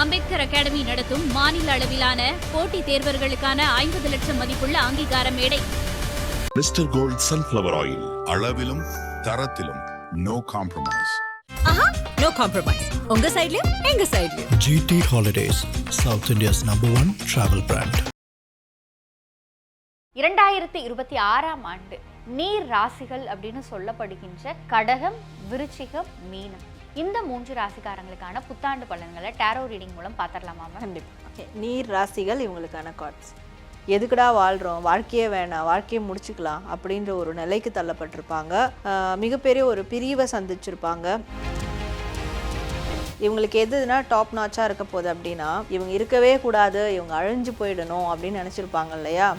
Ambedkar academy நடத்தும் மாநில அளவிலான போட்டித் தேர்வர்களுக்கான 50 லட்சம் மதிப்புள்ள அங்கீகார மேடை. மிஸ்டர் கோல்ட் சன்ஃப்ளவர் ஆயில், அளவிலும் தரத்திலும் நோ காம்ப்ரமைஸ். No compromise. உங்க சைடுலயும் எங்க சைடுலயும். GT Holidays, South India's #1 travel brand. 2026ஆம் ஆண்டு நீர் ராசிகள் அப்படின்னு சொல்லப்படுகின்ற கடகம், விருச்சிகம், மீனம் இந்த 3 ராசிக்காரங்களுக்கான புத்தாண்டு பலன்களை டேரோ ரீடிங் மூலம் பார்த்துடலாமா? கண்டிப்பாக. நீர் ராசிகள் இவங்களுக்கான கார்ட்ஸ். எதுக்குடா வாழ்கிறோம், வாழ்க்கையே வேணாம், வாழ்க்கையை முடிச்சுக்கலாம் அப்படின்ற ஒரு நிலைக்கு தள்ளப்பட்டிருப்பாங்க. மிகப்பெரிய ஒரு பிரிவை சந்திச்சிருப்பாங்க. இவங்களுக்கு எதுனா டாப் நாச்சாக இருக்க போகுது அப்படின்னா, இவங்க இருக்கவே கூடாது, இவங்க அழிஞ்சு போயிடணும் அப்படின்னு நினச்சிருப்பாங்க இல்லையா?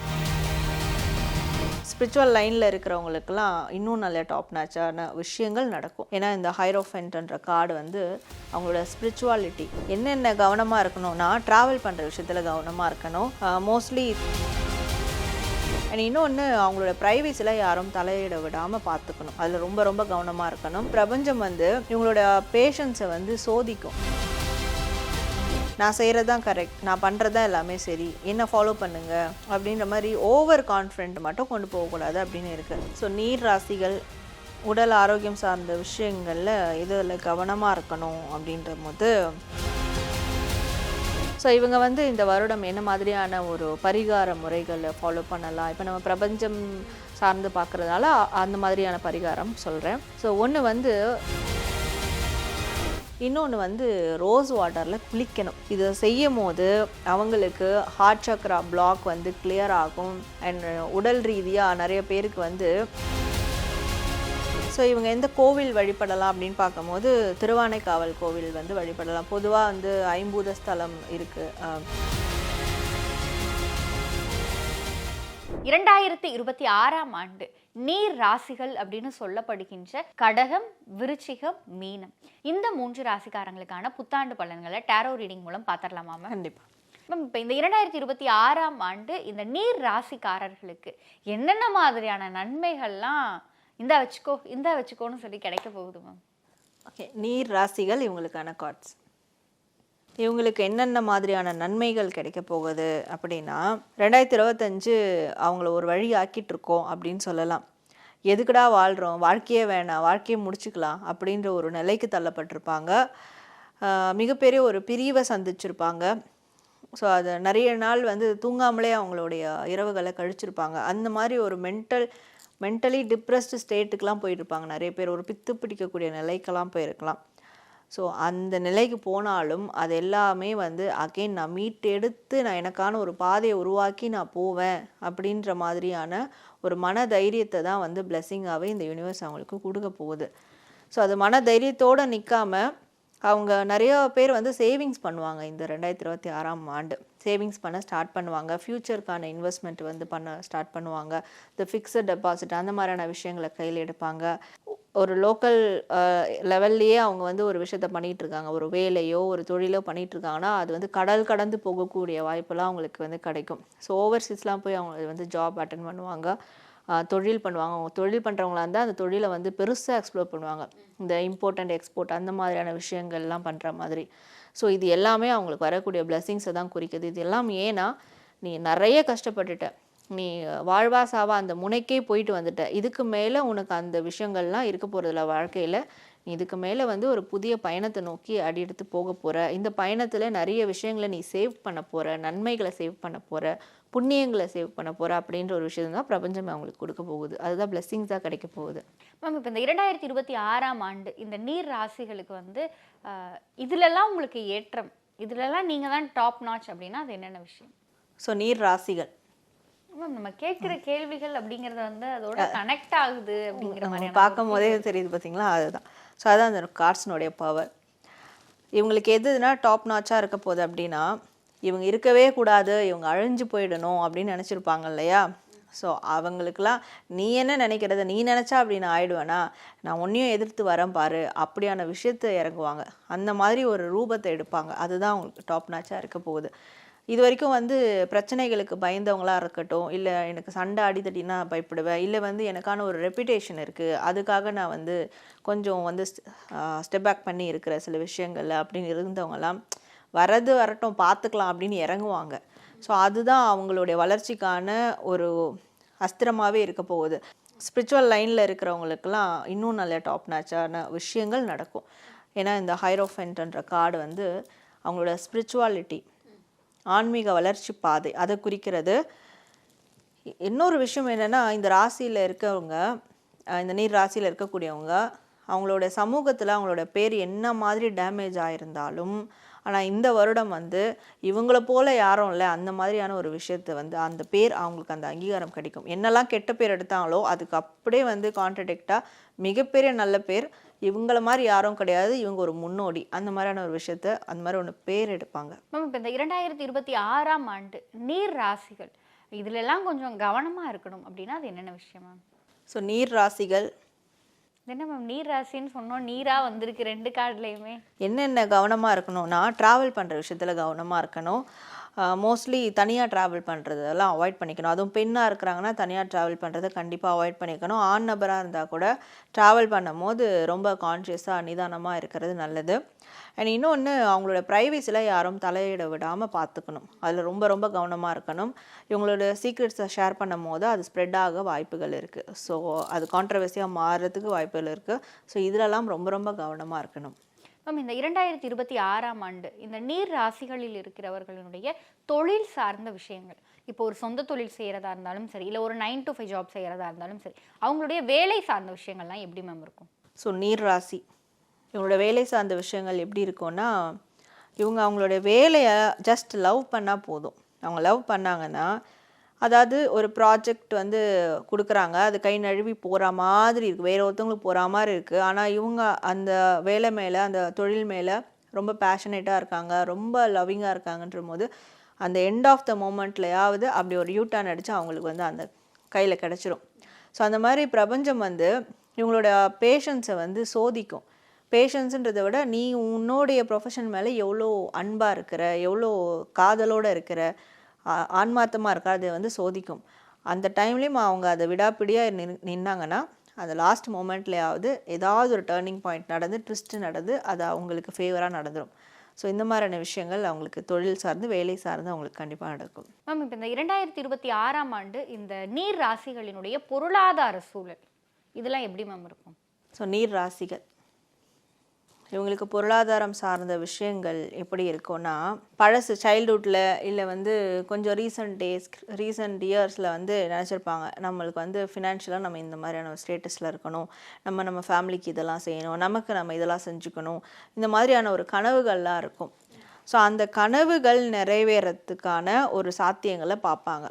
ஸ்பிரிச்சுவல் லைனில் இருக்கிறவங்களுக்கெல்லாம் இன்னும் நல்ல டாப் நாச்சான விஷயங்கள் நடக்கும். ஏன்னா இந்த ஹைரோஃபென்ட்ன்ற கார்டு வந்து அவங்களோட ஸ்பிரிச்சுவாலிட்டி என்னென்ன கவனமாக இருக்கணும்னா, ட்ராவல் பண்ணுற விஷயத்தில் கவனமாக இருக்கணும். மோஸ்ட்லி அண்ட் இன்னொன்று, அவங்களோட ப்ரைவேசியில் யாரும் தலையிட விடாமல் பார்த்துக்கணும். அதில் ரொம்ப ரொம்ப கவனமாக இருக்கணும். பிரபஞ்சம் வந்து இவங்களோட பேஷன்ஸை வந்து சோதிக்கும். நான் செய்கிறது தான் கரெக்ட், நான் பண்ணுறது தான் எல்லாமே சரி, என்ன ஃபாலோ பண்ணுங்க அப்படின்ற மாதிரி ஓவர் கான்ஃபிடென்ட் மட்டும் கொண்டு போகக்கூடாது அப்படின்னு இருக்குது. ஸோ நீர் ராசிகள் உடல் ஆரோக்கியம் சார்ந்த விஷயங்களில் இதில் கவனமாக இருக்கணும் அப்படின்ற போது, ஸோ இவங்க வந்து இந்த வருடம் என்ன மாதிரியான ஒரு பரிகார முறைகளை ஃபாலோ பண்ணலாம். இப்போ நம்ம பிரபஞ்சம் சார்ந்து பார்க்குறதால அந்த மாதிரியான பரிகாரம் சொல்கிறேன். ஸோ ஒன்று வந்து, இன்னொன்று வந்து ரோஸ் வாட்டரில் குளிக்கணும். இதை செய்யும் போது அவங்களுக்கு ஹார்ட் சக்ரா பிளாக் வந்து கிளியர் ஆகும். அண்ட் உடல் ரீதியாக நிறைய பேருக்கு வந்து, ஸோ இவங்க எந்த கோவில் வழிபடலாம் அப்படின்னு பார்க்கும்போது திருவானைக்காவல் கோவில் வந்து வழிபடலாம். பொதுவாக வந்து ஐம்பூத ஸ்தலம் இருக்குது. 2026ஆம் ஆண்டு நீர் ராசிகள் அப்படின்னு சொல்லப்படுகின்ற கடகம், விருச்சிகம், மீனம் இந்த 3 ராசிக்காரங்களுக்கான புத்தாண்டு பலன்களை டேரோ ரீடிங் மூலம் பார்த்துடலாமா? கண்டிப்பாக. மேம், இப்போ இந்த 2026ஆம் ஆண்டு இந்த நீர் ராசிக்காரர்களுக்கு என்னென்ன மாதிரியான நன்மைகள்லாம் இந்த வச்சுக்கோன்னு சொல்லி கிடைக்க போகுது மேம்? ஓகே, நீர் ராசிகள் இவங்களுக்கான கார்ட்ஸ். இவங்களுக்கு என்னென்ன மாதிரியான நன்மைகள் கிடைக்க போகுது அப்படின்னா, 2025 அவங்கள ஒரு வழி ஆக்கிட்டு இருக்கோம் அப்படின்னு சொல்லலாம். எதுக்குடா வாழ்கிறோம், வாழ்க்கையே வேணாம், வாழ்க்கையை முடிச்சுக்கலாம் அப்படின்ற ஒரு நிலைக்கு தள்ளப்பட்டிருப்பாங்க. மிகப்பெரிய ஒரு பிரிவை சந்திச்சிருப்பாங்க. ஸோ அது நிறைய நாள் வந்து தூங்காமலே அவங்களுடைய இரவுகளை கழிச்சிருப்பாங்க. அந்த மாதிரி ஒரு மென்டலி டிப்ரெஸ்டு ஸ்டேட்டுக்கெலாம் போயிருப்பாங்க நிறைய பேர். ஒரு பித்து பிடிக்கக்கூடிய நிலைக்கெல்லாம் போயிருக்கலாம். ஸோ அந்த நிலைக்கு போனாலும் அது எல்லாமே வந்து அகெயின் நான் மீட்டெடுத்து நான் எனக்கான ஒரு பாதையை உருவாக்கி நான் போவேன் அப்படின்ற மாதிரியான ஒரு மன தைரியத்தை தான் வந்து பிளெஸ்ஸிங்காகவே இந்த யூனிவர்ஸ் அவங்களுக்கு கொடுக்க போகுது. ஸோ அது மன தைரியத்தோடு நிற்காம அவங்க நிறைய பேர் வந்து சேவிங்ஸ் பண்ணுவாங்க. இந்த 2026ஆம் ஆண்டு சேவிங்ஸ் பண்ண ஸ்டார்ட் பண்ணுவாங்க. ஃப்யூச்சருக்கான இன்வெஸ்ட்மெண்ட் வந்து பண்ண ஸ்டார்ட் பண்ணுவாங்க. இந்த ஃபிக்ஸட் டெபாசிட் அந்த மாதிரியான விஷயங்களை கையில் எடுப்பாங்க. ஒரு லோக்கல் லெவல்லையே அவங்க வந்து ஒரு விஷயத்த பண்ணிகிட்டு இருக்காங்க. ஒரு வேலையோ ஒரு தொழிலோ பண்ணிகிட்டு இருக்காங்கன்னா அது வந்து கடல் கடந்து போகக்கூடிய வாய்ப்பெல்லாம் அவங்களுக்கு வந்து கிடைக்கும். ஸோ ஓவர்சீஸ்லாம் போய் அவங்க வந்து ஜாப் அட்டன் பண்ணுவாங்க, தொழில் பண்ணுவாங்க. அவங்க தொழில் பண்ணுறவங்களா இருந்தால் அந்த தொழிலை வந்து பெருசாக எக்ஸ்ப்ளோர் பண்ணுவாங்க. இந்த இம்போர்ட் அண்ட் எக்ஸ்போர்ட் அந்த மாதிரியான விஷயங்கள்லாம் பண்ணுற மாதிரி. ஸோ இது எல்லாமே அவங்களுக்கு வரக்கூடிய பிளெஸ்ஸிங்ஸை தான் குறிக்குது. இது எல்லாம் ஏன்னா, நீ நிறைய கஷ்டப்பட்டுட்ட, நீ வாழ்வா சாவா அந்த முனைக்கே போயிட்டு வந்துட்ட, இதுக்கு மேலே உனக்கு அந்த விஷயங்கள்லாம் இருக்க போகிறதில்ல வாழ்க்கையில். நீ இதுக்கு மேலே வந்து ஒரு புதிய பயணத்தை நோக்கி அடி எடுத்து போக போகிற. இந்த பயணத்தில் நிறைய விஷயங்களை நீ சேவ் பண்ண போகிற, நன்மைகளை சேவ் பண்ண போகிற, புண்ணியங்களை சேவ் பண்ண போகிற அப்படின்ற ஒரு விஷயம் தான் பிரபஞ்சம் அவங்களுக்கு கொடுக்க போகுது. அதுதான் பிளெஸ்ஸிங்ஸாக கிடைக்க போகுது. மேம், இப்போ இந்த 2026ஆம் ஆண்டு இந்த நீர் ராசிகளுக்கு வந்து இதுலலாம் உங்களுக்கு ஏற்றம், இதுலலாம் நீங்கள் தான் டாப் நாச் அப்படின்னா அது என்னென்ன விஷயம்? ஸோ நீர் ராசிகள் மேம், நம்ம கேட்குற கேள்விகள் அப்படிங்கிறது வந்து அதோட கனெக்ட் ஆகுது அப்படிங்கிற மாதிரி பார்க்கும் போதே தெரியுது பார்த்தீங்களா? அதுதான். ஸோ அதுதான் அந்த கார்ட்ஸினுடைய பவர். இவங்களுக்கு எதுனா டாப் நாச்சாக இருக்க போகுது அப்படின்னா, இவங்க இருக்கவே கூடாது, இவங்க அழிஞ்சு போயிடணும் அப்படின்னு நினச்சிருப்பாங்க இல்லையா? ஸோ அவங்களுக்கெல்லாம் நீ என்ன நினைக்கிறது, நீ நினச்சா அப்படி நான் ஆயிடுவேனா, நான் ஒன்றையும் எதிர்த்து வரேன் பாரு அப்படியான விஷயத்தை இறங்குவாங்க. அந்த மாதிரி ஒரு ரூபத்தை எடுப்பாங்க. அதுதான் அவங்களுக்கு டாப் நாச்சாக இருக்க போகுது. இது வரைக்கும் வந்து பிரச்சனைகளுக்கு பயந்தவங்களா இருக்கட்டும், இல்லை எனக்கு சண்டை அடித்தடினா பயப்படுவேன், இல்லை வந்து எனக்கான ஒரு ரெப்புடேஷன் இருக்குது, அதுக்காக நான் வந்து கொஞ்சம் வந்து ஸ்டெப் பேக் பண்ணி இருக்கிற சில விஷயங்கள்ல அப்படின்னு இருந்தவங்கலாம் வரது வரட்டும் பார்த்துக்கலாம் அப்படின்னு இறங்குவாங்க. ஸோ அதுதான் அவங்களுடைய வளர்ச்சிக்கான ஒரு அஸ்திரமாகவே இருக்க போகுது. ஸ்பிரிச்சுவல் லைனில் இருக்கிறவங்களுக்கெல்லாம் இன்னும் நல்ல டாப் நாச்சான விஷயங்கள் நடக்கும். ஏன்னா இந்த ஹைரோஃபென்ட்ன்ற கார்டு வந்து அவங்களோட ஸ்பிரிச்சுவாலிட்டி, ஆன்மீக வளர்ச்சி பாதை அதை குறிக்கிறது. இன்னொரு விஷயம் என்னென்னா, இந்த ராசியில் இருக்கவங்க, இந்த நீர் ராசியில் இருக்கக்கூடியவங்க, அவங்களோட சமூகத்தில் அவங்களோட பேர் என்ன மாதிரி டேமேஜ் ஆகிருந்தாலும், ஆனால் இந்த வருடம் வந்து இவங்கள போல யாரும் இல்லை, அந்த மாதிரியான ஒரு விஷயத்தை வந்து அந்த பேர் அவங்களுக்கு அந்த அங்கீகாரம் கிடைக்கும். என்னெல்லாம் கெட்ட பேர் எடுத்தாங்களோ அதுக்கு அப்படியே வந்து கான்ட்ரடிக்டாக மிகப்பெரிய நல்ல பேர், இவங்கள மாதிரி யாரும் கிடையாது, இவங்க ஒரு முன்னோடி, அந்த மாதிரியான ஒரு விஷயத்த அந்த மாதிரி ஒன்று பேர் எடுப்பாங்க. மேம் இப்போ இந்த 2026ஆம் ஆண்டு நீர் ராசிகள் இதுலெல்லாம் கொஞ்சம் கவனமாக இருக்கணும் அப்படின்னா அது என்னென்ன விஷயம் மேம்? ஸோ நீர் ராசிகள் என்ன மேம் நீர் ராசின்னு சொன்னோம், நீராக வந்திருக்கு 2 கார்டுலையுமே. என்னென்ன கவனமாக இருக்கணும்னா, ட்ராவல் பண்ணுற விஷயத்தில் கவனமாக இருக்கணும். மோஸ்ட்லி தனியாக ட்ராவல் பண்ணுறதெல்லாம் அவாய்ட் பண்ணிக்கணும். அதுவும் பெண்ணாக இருக்கிறாங்கன்னா தனியாக ட்ராவல் பண்ணுறதை கண்டிப்பாக அவாய்ட் பண்ணிக்கணும். ஆண் நபராக இருந்தால் கூட ட்ராவல் பண்ணும் போது ரொம்ப கான்ஷியஸாக நிதானமாக இருக்கிறது நல்லது. அண்ட் இன்னொன்று, அவங்களோட ப்ரைவசியில் யாரும் தலையிட விடாமல் பார்த்துக்கணும். அதில் ரொம்ப ரொம்ப கவனமாக இருக்கணும். இவங்களோட சீக்ரெட்ஸை ஷேர் பண்ணும் போது அது ஸ்ப்ரெட் ஆக வாய்ப்புகள் இருக்குது. ஸோ அது கான்ட்ரவர்சியாக மாறுறதுக்கு வாய்ப்புகள் இருக்குது. ஸோ இதிலெல்லாம் ரொம்ப ரொம்ப கவனமாக இருக்கணும். மேம் இந்த 2026ஆம் ஆண்டு இந்த நீர் ராசிகளில் இருக்கிறவர்களுடைய தொழில் சார்ந்த விஷயங்கள், இப்போ ஒரு சொந்த தொழில் செய்கிறதா இருந்தாலும் சரி, இல்லை ஒரு 9 to 5 ஜாப் செய்கிறதா இருந்தாலும் சரி, அவங்களுடைய வேலை சார்ந்த விஷயங்கள்லாம் எப்படி மேம் இருக்கும்? ஸோ நீர் ராசி இவங்களோட வேலை சார்ந்த விஷயங்கள் எப்படி இருக்கும்னா, இவங்க அவங்களோட வேலையை ஜஸ்ட் லவ் பண்ணால் போதும். அவங்க லவ் பண்ணாங்கன்னா, அதாவது ஒரு ப்ராஜெக்ட் வந்து கொடுக்குறாங்க, அது கை நழுவி போகிற மாதிரி இருக்குது, வேறு ஒருத்தவங்களுக்கு போகிற மாதிரி இருக்குது. ஆனால் இவங்க அந்த வேலை மேலே, அந்த தொழில் மேலே ரொம்ப பேஷனேட்டாக இருக்காங்க, ரொம்ப லவ்விங்காக இருக்காங்கன்ற போது அந்த எண்ட் ஆஃப் த மூமெண்ட்லையாவது அப்படி ஒரு யூட்டர்ன் அடித்து அவங்களுக்கு வந்து அந்த கையில் கிடச்சிரும். ஸோ அந்த மாதிரி பிரபஞ்சம் வந்து இவங்களோட பேஷன்ஸை வந்து சோதிக்கும். பேஷன்ஸுன்றதை விட நீ உன்னோடைய ப்ரொஃபஷன் மேலே எவ்வளோ அன்பாக இருக்கிற, எவ்வளோ காதலோடு இருக்கிற, ஆன்மார்த்தமாக இருக்கா, அதை வந்து சோதிக்கும். அந்த டைம்லேயும் அவங்க அதை விடாப்பிடியாக நின்னாங்கன்னா அந்த லாஸ்ட் மொமெண்ட்லேயாவது ஏதாவது ஒரு டேர்னிங் பாயிண்ட் நடந்து, ட்விஸ்ட் நடந்து, அது அவங்களுக்கு ஃபேவராக நடந்துடும். ஸோ இந்த மாதிரியான விஷயங்கள் அவங்களுக்கு தொழில் சார்ந்து, வேலை சார்ந்து அவங்களுக்கு கண்டிப்பாக நடக்கும். மேம் இப்போ இந்த 2026ஆம் ஆண்டு இந்த நீர் ராசிகளினுடைய பொருளாதார சூழல் இதெல்லாம் எப்படி மேம் இருக்கும்? ஸோ நீர் ராசிகள் இவங்களுக்கு பொருளாதாரம் சார்ந்த விஷயங்கள் எப்படி இருக்கும்னா, பழசு சைல்ட்ஹுட்டில் இல்லை வந்து கொஞ்சம் ரீசன்ட் இயர்ஸில் வந்து நினச்சிருப்பாங்க, நம்மளுக்கு வந்து ஃபினான்ஷியலாக நம்ம இந்த மாதிரியான ஒரு ஸ்டேட்டஸில் இருக்கணும், நம்ம ஃபேமிலிக்கு இதெல்லாம் செய்யணும், நமக்கு நம்ம இதெல்லாம் செஞ்சுக்கணும், இந்த மாதிரியான ஒரு கனவுகள்லாம் இருக்கும். ஸோ அந்த கனவுகள் நிறைவேறத்துக்கான ஒரு சாத்தியங்களை பார்ப்பாங்க.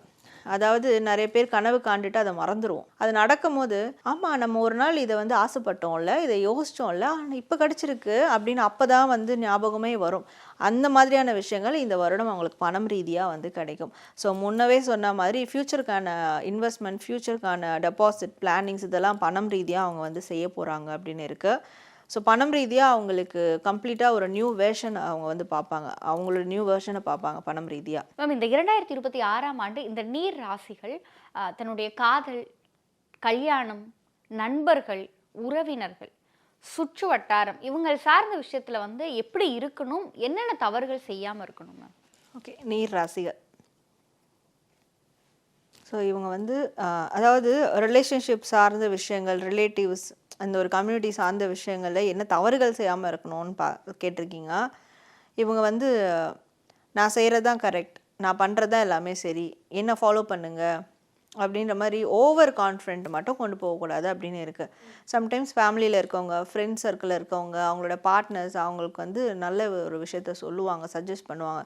அதாவது நிறைய பேர் கனவு காண்டுட்டு அதை மறந்துடுவோம். அது நடக்கும் போது, ஆமாம் நம்ம ஒரு நாள் இதை வந்து ஆசைப்பட்டோம்ல, இதை யோசித்தோம்ல, ஆனால் இப்போ கிடச்சிருக்கு அப்படின்னு அப்போ தான் வந்து ஞாபகமே வரும். அந்த மாதிரியான விஷயங்கள் இந்த வருடம் அவங்களுக்கு பணம் ரீதியாக வந்து கிடைக்கும். ஸோ முன்னவே சொன்ன மாதிரி ஃப்யூச்சருக்கான இன்வெஸ்ட்மெண்ட், ஃப்யூச்சருக்கான டெபாசிட் பிளானிங்ஸ் இதெல்லாம் பணம் ரீதியாக அவங்க வந்து செய்ய போகிறாங்க அப்படின்னு இருக்குது. ஸோ பணம் ரீதியாக அவங்களுக்கு கம்ப்ளீட்டாக ஒரு நியூ வேர்ஷன் அவங்க வந்து பார்ப்பாங்க, அவங்களோட நியூ வேர்ஷனை பார்ப்பாங்க பணம் ரீதியாக. மேம் இந்த 2026ஆம் ஆண்டு இந்த நீர் ராசிகள் தன்னுடைய காதல், கல்யாணம், நண்பர்கள், உறவினர்கள், சுற்று வட்டாரம் இவங்க சார்ந்த விஷயத்தில் வந்து எப்படி இருக்கணும், என்னென்ன தவறுகள் செய்யாமல் இருக்கணும் மேம்? ஓகே, நீர் ராசிகள் ஸோ இவங்க வந்து அதாவது ரிலேஷன்ஷிப் சார்ந்த விஷயங்கள், ரிலேட்டிவ்ஸ், அந்த ஒரு கம்யூனிட்டி சார்ந்த விஷயங்களில் என்ன தவறுகள் செய்யாமல் இருக்கணும்னு கேட்டிருக்கீங்க. இவங்க வந்து நான் செய்கிறது தான் கரெக்ட், நான் பண்ணுறது தான் எல்லாமே சரி, என்ன ஃபாலோ பண்ணுங்கள் அப்படின்ற மாதிரி ஓவர் கான்ஃபிடென்ட் மட்டும் கொண்டு போகக்கூடாது அப்படின்னு இருக்குது. சம்டைம்ஸ் ஃபேமிலியில் இருக்கவங்க, ஃப்ரெண்ட்ஸ் சர்க்கிளில் இருக்கவங்க, அவங்களோட பார்ட்னர்ஸ் அவங்களுக்கு வந்து நல்ல ஒரு விஷயத்த சொல்லுவாங்க, சஜஸ்ட் பண்ணுவாங்க.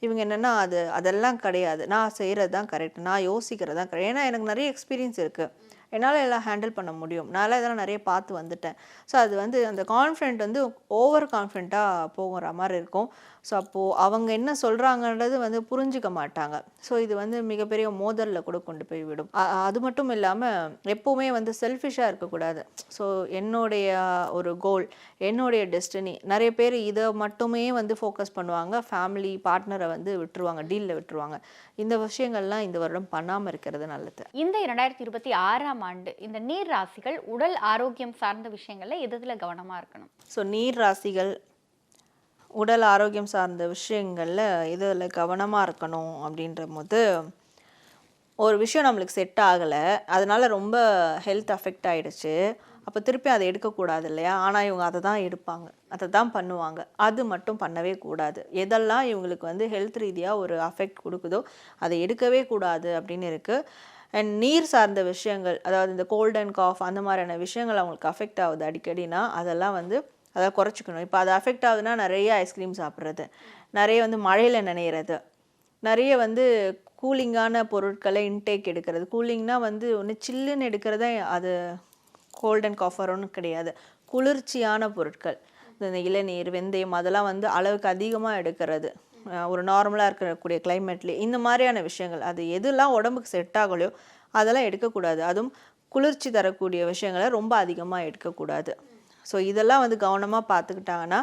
இவங்க என்னென்னா அதெல்லாம் கிடையாது, நான் செய்கிறது தான் கரெக்ட், நான் யோசிக்கிறது தான் கரெக்ட், ஏன்னா எனக்கு நிறைய எக்ஸ்பீரியன்ஸ் இருக்குது, என்னால் எல்லாம் ஹேண்டில் பண்ண முடியும், நான் இதெல்லாம் நிறைய பார்த்து வந்துட்டேன். ஸோ அது வந்து அந்த கான்ஃபிடென்ட் வந்து ஓவர் கான்ஃபிடென்ட்டாக போகிற மாதிரி இருக்கும். ஸோ அப்போது அவங்க என்ன சொல்கிறாங்கன்றது வந்து புரிஞ்சிக்க மாட்டாங்க. ஸோ இது வந்து மிகப்பெரிய மோதலில் கூட கொண்டு போய் விடும். அது மட்டும் இல்லாமல் எப்போவுமே வந்து செல்ஃபிஷாக இருக்கக்கூடாது. ஸோ என்னுடைய ஒரு கோல், என்னுடைய டெஸ்டினி, நிறைய பேர் இதை மட்டுமே வந்து ஃபோக்கஸ் பண்ணுவாங்க, ஃபேமிலி பார்ட்னரை வந்து விட்டுருவாங்க, டீலில் விட்டுருவாங்க. இந்த விஷயங்கள்லாம் இந்த வருடம் பண்ணாமல் இருக்கிறது நல்லது. இந்த 2026ஆம் ஆண்டு இந்த நீர் ராசிகள் உடல் ஆரோக்கியம் சார்ந்த விஷயங்கள்ல எதுல கவனமாக இருக்கணும்? ஸோ நீர் ராசிகள் உடல் ஆரோக்கியம் சார்ந்த விஷயங்களில் இதில் கவனமாக இருக்கணும் அப்படின்ற போது ஒரு விஷயம் நம்மளுக்கு செட் ஆகலை, அதனால் ரொம்ப ஹெல்த் அஃபெக்ட் ஆகிடுச்சு, அப்போ திருப்பி அதை எடுக்கக்கூடாது இல்லையா? ஆனால் இவங்க அதை தான் எடுப்பாங்க, அதை தான் பண்ணுவாங்க. அது மட்டும் பண்ணவே கூடாது. எதெல்லாம் இவங்களுக்கு வந்து ஹெல்த் ரீதியாக ஒரு அஃபெக்ட் கொடுக்குதோ அதை எடுக்கவே கூடாது அப்படின்னு இருக்குது. அண்ட் நீர் சார்ந்த விஷயங்கள், அதாவது இந்த கோல்ட் அண்ட் காஃப் அந்த மாதிரியான விஷயங்கள் அவங்களுக்கு அஃபெக்ட் ஆகுது அடிக்கடினா அதெல்லாம் வந்து அதை குறைச்சிக்கணும். இப்போ அது அஃபெக்ட் ஆகுதுன்னா நிறைய ஐஸ்கிரீம் சாப்பிட்றது, நிறைய வந்து மழையில் நனையிறது, நிறைய வந்து கூலிங்கான பொருட்களை இன்டேக் எடுக்கிறது. கூலிங்னா வந்து ஒன்று சில்லுன்னு எடுக்கிறத அது கோல்ட் அண்ட் காஃப் வரும்னு கிடையாது. குளிர்ச்சியான பொருட்கள், இந்த இளநீர், வெந்தயம் அதெல்லாம் வந்து அளவுக்கு அதிகமாக எடுக்கிறது, ஒரு நார்மலாக இருக்கக்கூடிய கிளைமேட்லேயே இந்த மாதிரியான விஷயங்கள், அது எதெல்லாம் உடம்புக்கு செட் ஆகலையோ அதெல்லாம் எடுக்கக்கூடாது. அதுவும் குளிர்ச்சி தரக்கூடிய விஷயங்களை ரொம்ப அதிகமாக எடுக்கக்கூடாது. ஸோ இதெல்லாம் வந்து கவனமாக பார்த்துக்கிட்டாங்கன்னா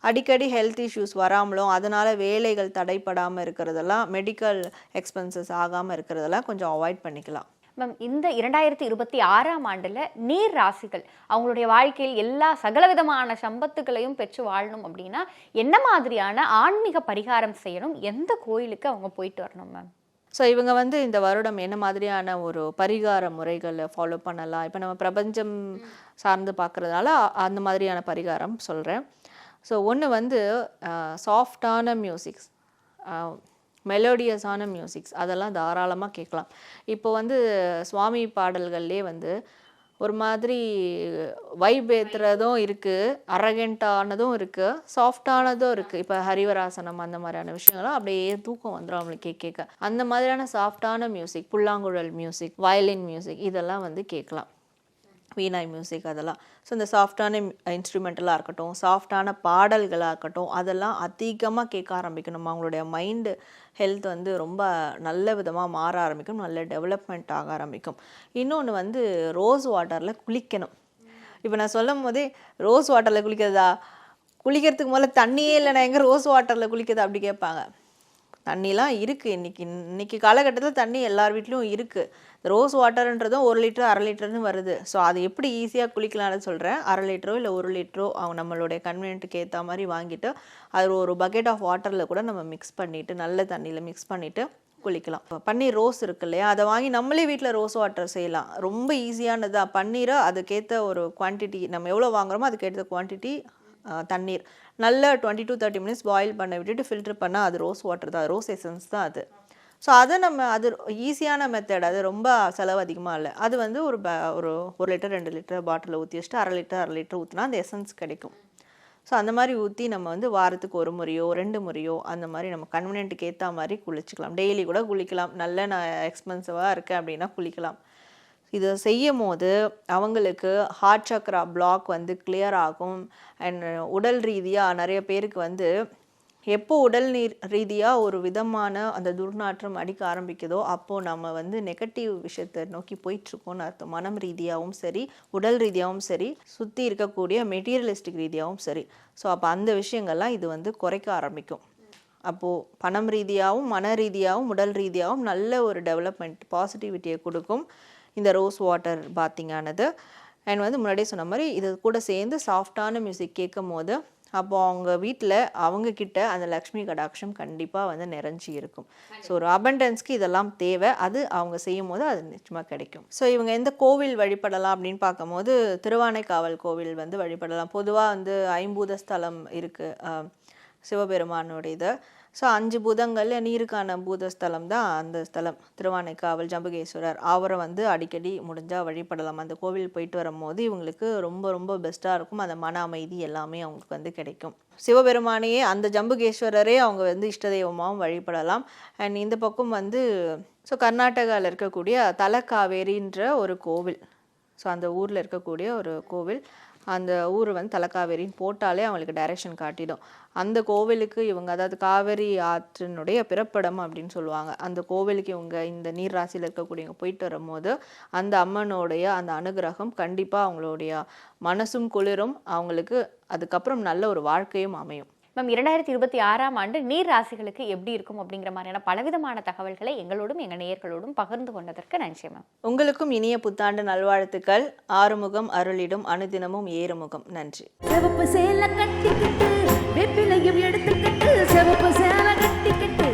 அடிக்கடி ஹெல்த் இஷ்யூஸ் வராமலும் அதனால் வேலைகள் தடைப்படாமல் இருக்கிறதெல்லாம், மெடிக்கல் எக்ஸ்பென்சஸ் ஆகாமல் இருக்கிறதெல்லாம் கொஞ்சம் அவாய்ட் பண்ணிக்கலாம். மேம், இந்த 2026ஆம் ஆண்டில் நீர் ராசிகள் அவங்களுடைய வாழ்க்கையில் எல்லா சகலவிதமான சம்பத்துகளையும் பெற்று வாழணும் அப்படின்னா என்ன மாதிரியான ஆன்மீக பரிகாரம் செய்யணும், எந்த கோயிலுக்கு அவங்க போயிட்டு வரணும் மேம்? ஸோ இவங்க வந்து இந்த வருடம் என்ன மாதிரியான ஒரு பரிகார முறைகளை ஃபாலோ பண்ணலாம்? இப்போ நம்ம பிரபஞ்சம் சார்ந்து பார்க்குறதுனால அந்த மாதிரியான பரிகாரம் சொல்கிறேன். ஸோ ஒன்று வந்து சாஃப்டான மியூசிக்ஸ், மெலோடியஸான மியூசிக்ஸ் அதெல்லாம் தாராளமாக கேட்கலாம். இப்போ வந்து சுவாமி பாடல்கள்லேயே வந்து ஒரு மாதிரி வைப் ஏற்றுறதும் இருக்குது, அரகெண்ட்டானதும் இருக்குது, சாஃப்டானதும் இருக்குது. இப்போ ஹரிவராசனம் அந்த மாதிரியான விஷயங்கள்லாம் அப்படியே தூக்கம் வந்துடும் அவங்களுக்கு கேட்க. அந்த மாதிரியான சாஃப்டான மியூசிக், புல்லாங்குழல் மியூசிக், வயலின் மியூசிக் இதெல்லாம் வந்து கேட்கலாம், வீணாய் மியூசிக் அதெல்லாம். ஸோ இந்த சாஃப்டான இன்ஸ்ட்ருமெண்டலாக இருக்கட்டும், சாஃப்டான பாடல்களாக இருக்கட்டும், அதெல்லாம் அதிகமாக கேட்க ஆரம்பிக்கணும். அவங்களுடைய மைண்டு ஹெல்த் வந்து ரொம்ப நல்ல விதமாக மாற ஆரம்பிக்கும், நல்ல டெவலப்மெண்ட் ஆக ஆரம்பிக்கும். இன்னொன்று வந்து ரோஸ் வாட்டரில் குளிக்கணும். இப்போ நான் சொல்லும் போதே ரோஸ் வாட்டரில் குளிக்கிறதா, குளிக்கிறதுக்கு முதல்ல தண்ணியே இல்லை, நான் எங்கே ரோஸ் வாட்டரில் குளிக்கிறதா அப்படி கேட்பாங்க. தண்ணிலாம் இருக்குது, இன்றைக்கி காலகட்டத்தில் தண்ணி எல்லார் வீட்லேயும் இருக்குது. ரோஸ் வாட்டர்ன்றதும் 1 லிட்டர் 1/2 லிட்டர்னு வருது. ஸோ அது எப்படி ஈஸியாக குளிக்கலாம்னு சொல்கிறேன். 1/2 லிட்டரோ இல்லை 1 லிட்டரோ அவங்க நம்மளுடைய கன்வீனியன்ட்டுக்கு ஏற்ற மாதிரி வாங்கிட்டு அது ஒரு பக்கெட் ஆஃப் வாட்டரில் கூட நம்ம மிக்ஸ் பண்ணிவிட்டு, நல்ல தண்ணியில் மிக்ஸ் பண்ணிவிட்டு குளிக்கலாம். பன்னீர் ரோஸ் இருக்கு இல்லையா, அதை வாங்கி நம்மளே வீட்டில் ரோஸ் வாட்டர் செய்யலாம். ரொம்ப ஈஸியானது தான். பன்னீரை அதுக்கேற்ற ஒரு குவான்டிட்டி, நம்ம எவ்வளோ வாங்குகிறோமோ அதுக்கேற்ற குவான்டிட்டி தண்ணீர் நல்லா 20 to 30 மினிட்ஸ் பாயில் பண்ண விட்டுட்டு ஃபில்டர் பண்ணால் அது ரோஸ் வாட்டர் தான், ரோஸ் எசன்ஸ் தான் அது. ஸோ அதை நம்ம அது ஈஸியான மெத்தட், அது ரொம்ப செலவு அதிகமாக இல்லை. அது வந்து ஒரு 1 லிட்டர் 2 லிட்டர் பாட்டிலில் ஊற்றி வச்சுட்டு 1/2 லிட்டர் ஊற்றினா அந்த எசன்ஸ் கிடைக்கும். ஸோ அந்த மாதிரி ஊற்றி நம்ம வந்து வாரத்துக்கு 1 முறையோ 2 முறையோ அந்த மாதிரி நம்ம கன்வீனியன்ட்டுக்கு ஏற்ற மாதிரி குளிச்சுக்கலாம். டெய்லி கூட குளிக்கலாம். நல்ல நான் எக்ஸ்பென்சிவாக இருக்கேன் அப்படின்னா குளிக்கலாம். இதை செய்யும் போது அவங்களுக்கு ஹார்ட் சக்ரா பிளாக் வந்து கிளியர் ஆகும். அண்ட் உடல் ரீதியாக நிறைய பேருக்கு வந்து எப்போ உடல் ரீதியாக ஒரு விதமான அந்த துர்நாற்றம் அடிக்க ஆரம்பிக்குதோ அப்போது நம்ம வந்து நெகட்டிவ் விஷயத்தை நோக்கி போயிட்டுருக்கோன்னு அர்த்தம். மனம் ரீதியாகவும் சரி, உடல் ரீதியாகவும் சரி, சுற்றி இருக்கக்கூடிய மெட்டீரியலிஸ்டிக் ரீதியாகவும் சரி. ஸோ அப்போ அந்த விஷயங்கள்லாம் இது வந்து குறைக்க ஆரம்பிக்கும். அப்போது பணம் ரீதியாகவும் மன ரீதியாகவும் உடல் ரீதியாகவும் நல்ல ஒரு டெவலப்மெண்ட் பாசிட்டிவிட்டியை கொடுக்கும் இந்த ரோஸ் வாட்டர் பாத்திங்கானது. அண்ட் வந்து முன்னாடியே சொன்ன மாதிரி இது கூட சேர்ந்து சாஃப்டான மியூசிக் கேட்கும் போது அப்போ அவங்க வீட்டில் அவங்கக்கிட்ட அந்த லக்ஷ்மி கடாட்சம் கண்டிப்பாக வந்து நிறைஞ்சி இருக்கும். ஸோ ஒரு அபண்டன்ஸ்க்கு இதெல்லாம் தேவை. அது அவங்க செய்யும் போது அது நிச்சயமாக கிடைக்கும். ஸோ இவங்க எந்த கோவில் வழிபடலாம் அப்படின்னு பார்க்கும்போது திருவானைக்காவல் கோவில் வந்து வழிபடலாம். பொதுவாக வந்து 5 பூத ஸ்தலம் இருக்குது சிவபெருமானுடைய இது. ஸோ 5 பூதங்களில் நீருக்கான பூதஸ்தலம் தான் அந்த ஸ்தலம் திருவானைக்காவல் ஜம்புகேஸ்வரர். அவரை வந்து அடிக்கடி முடிஞ்சால் வழிபடலாம். அந்த கோவில் போயிட்டு வரும்போது இவங்களுக்கு ரொம்ப ரொம்ப பெஸ்ட்டாக இருக்கும். அந்த மன அமைதி எல்லாமே அவங்களுக்கு வந்து கிடைக்கும். சிவபெருமானையே அந்த ஜம்புகேஸ்வரரே அவங்க வந்து இஷ்ட தெய்வமாகவும் வழிபடலாம். அண்ட் இந்த பக்கம் வந்து ஸோ கர்நாடகாவில் இருக்கக்கூடிய தலக்காவேரின்ற ஒரு கோவில், ஸோ அந்த ஊரில் இருக்கக்கூடிய ஒரு கோவில். அந்த ஊர் வந்து தலக்காவேரின்னு போட்டாலே அவங்களுக்கு டைரெக்ஷன் காட்டிடும். அந்த கோவிலுக்கு இவங்க, அதாவது காவேரி ஆற்றினுடைய பிறப்பிடம் அப்படின்னு சொல்லுவாங்க, அந்த கோவிலுக்கு இவங்க இந்த நீர் ராசியில் இருக்கக்கூடியவங்க போயிட்டு வரும்போது அந்த அம்மனுடைய அந்த அனுகிரகம் கண்டிப்பாக அவங்களுடைய மனசும் குளிரும், அவங்களுக்கு அதுக்கப்புறம் நல்ல ஒரு வாழ்க்கையும் அமையும். மேம், 2026ஆம் ஆண்டு நீர் ராசிகளுக்கு எப்படி இருக்கும் அப்படிங்கிற மாதிரியான பலவிதமான தகவல்களை எங்களோடும் எங்கள் நேயர்களோடும் பகிர்ந்து கொண்டதற்கு நன்றி மேம். உங்களுக்கும் இனிய புத்தாண்டு நல்வாழ்த்துக்கள். ஆறுமுகம் அருளிடும் அனுதினமும் ஏறுமுகம். நன்றி. வேப்பிலையும் எடுத்துக்கிட்டு செவப்பு சேலை கட்டிக்கிட்டு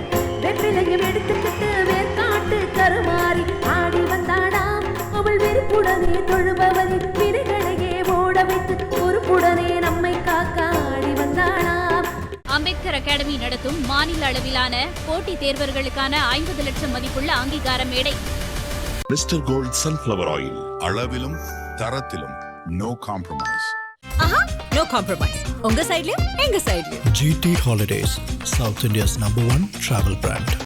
வெற்றிலையும் எடுத்துக்கிட்டு வேர்க்காட்டு கருமாறி ஆடி வந்தாடாம் அவள் வெறுப்புடனே தொழுபவரின் வினைகளையே ஓட வைத்து பொறுப்புடனே நம்மை காக்க ஆடி வந்தாடாம். அம்பேத்கர் அகாடமி நடத்தும் மாநில அளவிலான போட்டித் தேர்வர்களுக்கான 50 லட்சம் மதிப்புள்ள அங்கீகார மேடை. மிஸ்டர் கோல்ட் சன்ஃப்ளவர் ஆயில் அளவிலும் தரத்திலும் நோ காம்ப்ரமைஸ். ஆஹா, நோ காம்ப்ரமைஸ். உங்க சைடுலயும் எங்க சைடுலயும். GT Holidays, South India's #1 travel brand.